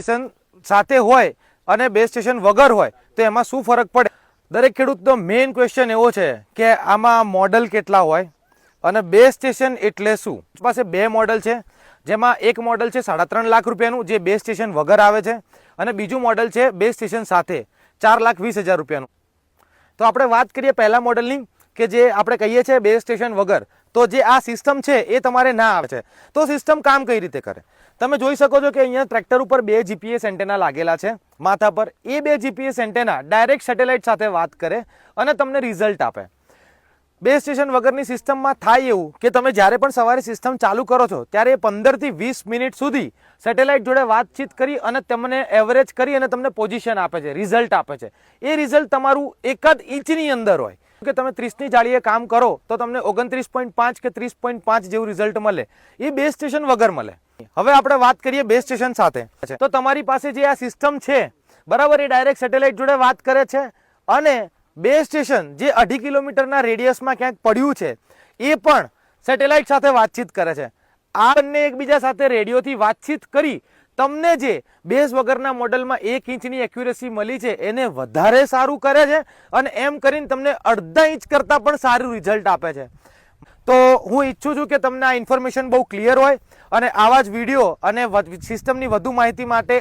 Station સાથે હોય અને બેઝ સ્ટેશન વગર હોય તો એમાં શું ફરક પડે? દરેક ખેડૂતનો મેઇન ક્વેશ્ચન એવો છે કે આમાં મોડલ કેટલા હોય અને બેઝ સ્ટેશન એટલે શું? પાસે બે મોડલ છે, જેમાં એક મોડલ છે 3.5 લાખ રૂપિયાનું જે બેઝ સ્ટેશન વગર આવે છે અને બીજું મોડલ છે બેઝ સ્ટેશન સાથે 4,20,000 રૂપિયાનું. તો આપણે વાત કરીએ પહેલા મોડલની કે જે આપણે કહીએ છીએ બેઝ સ્ટેશન વગર. તો જે આ સિસ્ટમ છે એ તમારે ના આવે છે. તો સિસ્ટમ કામ કઈ રીતે કરે? તમે જોઈ શકો છો કે અહીંયા ટ્રેક્ટર ઉપર 2 જીપીએસ એન્ટેના લાગેલા છે માથા પર. એ 2 જીપીએસ એન્ટેના ડાયરેક્ટ સેટેલાઇટ સાથે વાત કરે અને તમને રિઝલ્ટ આપે. બેઝ સ્ટેશન વગરની સિસ્ટમમાં થાય એવું કે તમે જ્યારે પણ સવારે સિસ્ટમ ચાલુ કરો છો ત્યારે 15 થી 20 મિનિટ સુધી સેટેલાઇટ જોડે વાતચીત કરી અને તમને એવરેજ કરી અને તમને પોઝિશન આપે છે, રિઝલ્ટ આપે છે. એ રિઝલ્ટ તમારું 1 ઇંચની અંદર હોય કે તમે 30ની જાળીએ કામ કરો તો તમને 29.5 કે 30.5 જેવું રિઝલ્ટ મળે. એ બેઝ સ્ટેશન વગર મળે. હવે આપણે વાત કરીએ બેઝ સ્ટેશન સાથે. તો તમારી પાસે જે આ સિસ્ટમ છે બરાબર, એ ડાયરેક્ટ સેટેલાઇટ જોડે વાત કરે છે અને બેઝ સ્ટેશન જે 2.5 કિલોમીટરના રેડિયસમાં ક્યાંક પડ્યું છે એ પણ સેટેલાઇટ સાથે વાતચીત કરે છે. આ બંને એકબીજા સાથે રેડિયોથી વાતચીત કરી તમને જે બેઝ વગરના મોડલમાં 1 ઇંચની એક્યુરેસી મળી છે એને વધારે સારું કરે છે અને એમ કરીને તમને 1/2 ઇંચ કરતાં પણ સારું રિઝલ્ટ આપે છે. તો હું ઈચ્છું છું કે તમને આ ઇન્ફોર્મેશન બહુ ક્લિયર હોય અને આવા જ વિડીયો અને સિસ્ટમની વધુ માહિતી માટે